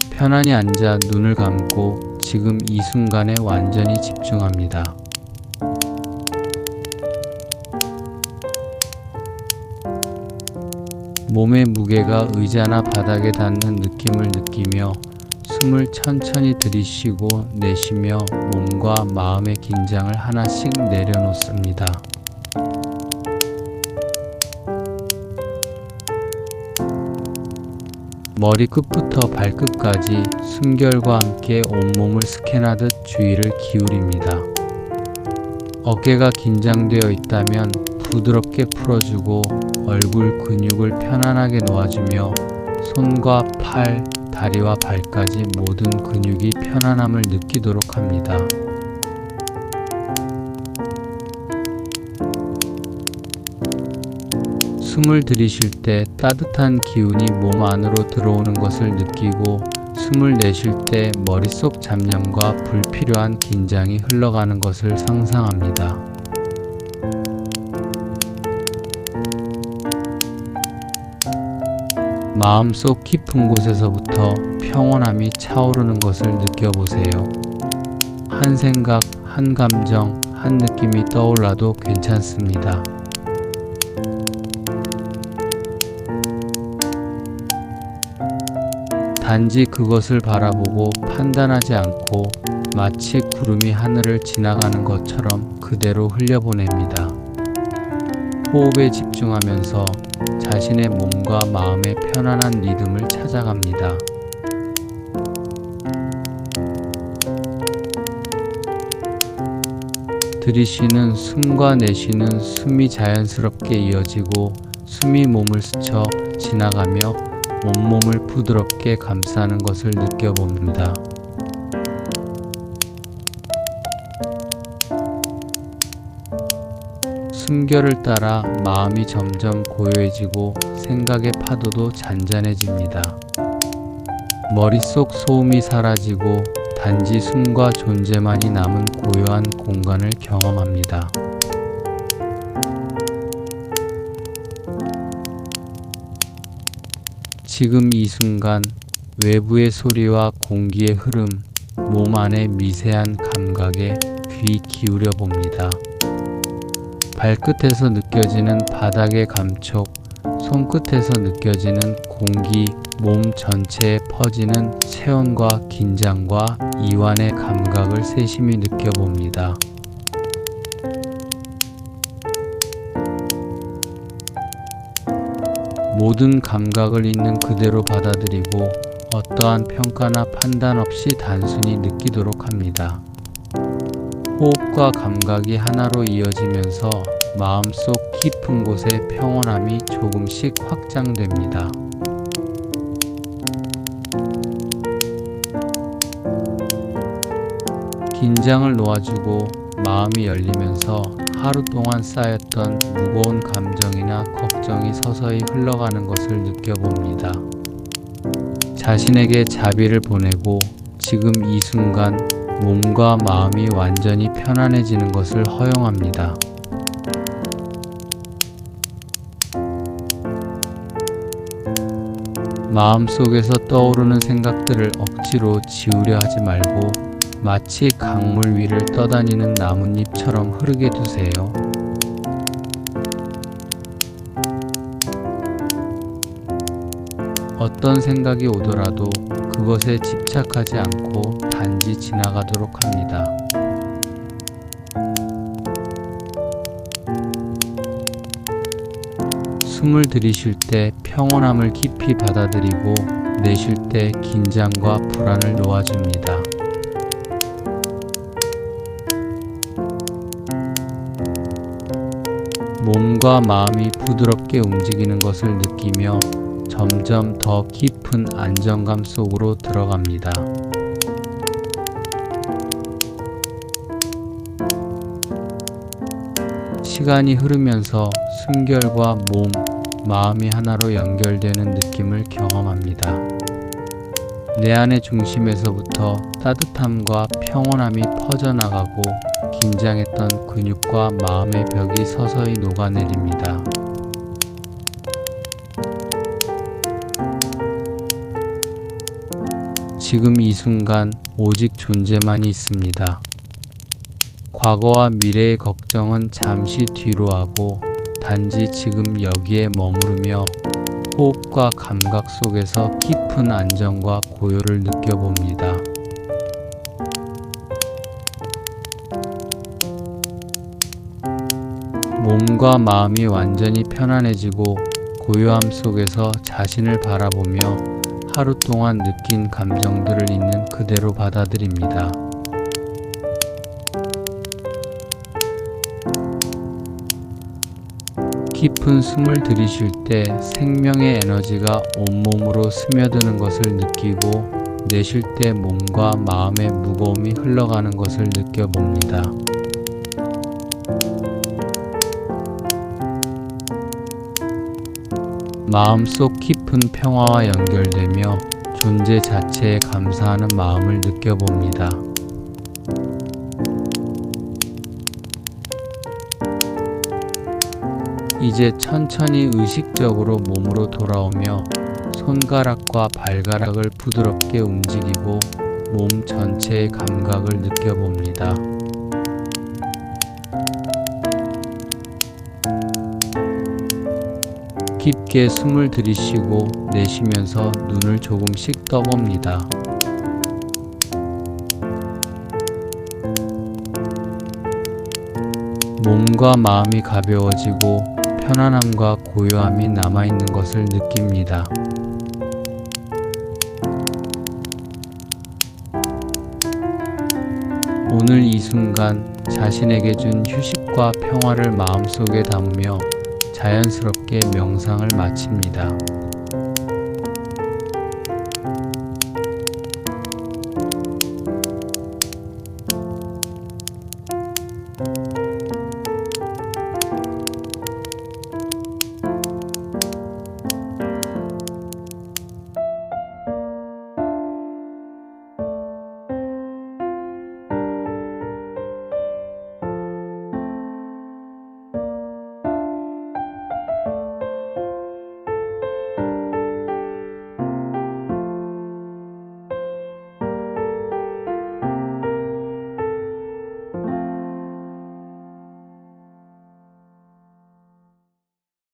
편안히 앉아 눈을 감고 지금 이 순간에 완전히 집중합니다. 몸의 무게가 의자나 바닥에 닿는 느낌을 느끼며 숨을 천천히 들이쉬고 내쉬며 몸과 마음의 긴장을 하나씩 내려놓습니다. 머리끝부터 발끝까지 숨결과 함께 온몸을 스캔하듯 주의를 기울입니다. 어깨가 긴장되어 있다면 부드럽게 풀어주고 얼굴 근육을 편안하게 놓아주며 손과 팔, 다리와 발까지 모든 근육이 편안함을 느끼도록 합니다. 숨을 들이쉴 때 따뜻한 기운이 몸 안으로 들어오는 것을 느끼고 숨을 내쉴 때 머릿속 잡념과 불필요한 긴장이 흘러가는 것을 상상합니다. 마음속 깊은 곳에서부터 평온함이 차오르는 것을 느껴보세요. 한 생각, 한 감정, 한 느낌이 떠올라도 괜찮습니다. 단지 그것을 바라보고 판단하지 않고 마치 구름이 하늘을 지나가는 것처럼 그대로 흘려보냅니다. 호흡에 집중하면서 자신의 몸과 마음의 편안한 리듬을 찾아갑니다. 들이쉬는 숨과 내쉬는 숨이 자연스럽게 이어지고 숨이 몸을 스쳐 지나가며 온몸을 부드럽게 감싸는 것을 느껴봅니다. 숨결을 따라 마음이 점점 고요해지고 생각의 파도도 잔잔해집니다. 머릿속 소음이 사라지고 단지 숨과 존재만이 남은 고요한 공간을 경험합니다. 지금 이 순간 외부의 소리와 공기의 흐름, 몸 안의 미세한 감각에 귀 기울여 봅니다. 발끝에서 느껴지는 바닥의 감촉, 손끝에서 느껴지는 공기, 몸 전체에 퍼지는 체온과 긴장과 이완의 감각을 세심히 느껴봅니다. 모든 감각을 있는 그대로 받아들이고 어떠한 평가나 판단 없이 단순히 느끼도록 합니다. 호흡과 감각이 하나로 이어지면서 마음속 깊은 곳의 평온함이 조금씩 확장됩니다. 긴장을 놓아주고 마음이 열리면서 하루 동안 쌓였던 무거운 감정이나 걱정이 서서히 흘러가는 것을 느껴봅니다. 자신에게 자비를 보내고 지금 이 순간 몸과 마음이 완전히 편안해지는 것을 허용합니다. 마음속에서 떠오르는 생각들을 억지로 지우려 하지 말고 마치 강물 위를 떠다니는 나뭇잎처럼 흐르게 두세요. 어떤 생각이 오더라도 그것에 집착하지 않고 단지 지나가도록 합니다. 숨을 들이쉴 때 평온함을 깊이 받아들이고 내쉴 때 긴장과 불안을 놓아줍니다. 몸과 마음이 부드럽게 움직이는 것을 느끼며 점점 더 깊은 안정감 속으로 들어갑니다. 시간이 흐르면서 숨결과 몸, 마음이 하나로 연결되는 느낌을 경험합니다. 내 안의 중심에서부터 따뜻함과 평온함이 퍼져나가고 긴장했던 근육과 마음의 벽이 서서히 녹아내립니다. 지금 이 순간 오직 존재만이 있습니다. 과거와 미래의 걱정은 잠시 뒤로 하고 단지 지금 여기에 머무르며 호흡과 감각 속에서 깊은 안정과 고요를 느껴봅니다. 몸과 마음이 완전히 편안해지고 고요함 속에서 자신을 바라보며 하루 동안 느낀 감정들을 있는 그대로 받아들입니다. 깊은 숨을 들이쉴 때 생명의 에너지가 온몸으로 스며드는 것을 느끼고 내쉴 때 몸과 마음의 무거움이 흘러가는 것을 느껴봅니다. 마음속 깊은 평화와 연결되며 존재 자체에 감사하는 마음을 느껴봅니다. 이제 천천히 의식적으로 몸으로 돌아오며 손가락과 발가락을 부드럽게 움직이고 몸 전체의 감각을 느껴봅니다. 깊게 숨을 들이쉬고 내쉬면서 눈을 조금씩 떠봅니다. 몸과 마음이 가벼워지고 편안함과 고요함이 남아있는 것을 느낍니다. 오늘 이 순간 자신에게 준 휴식과 평화를 마음속에 담으며 자연스럽게 명상을 마칩니다.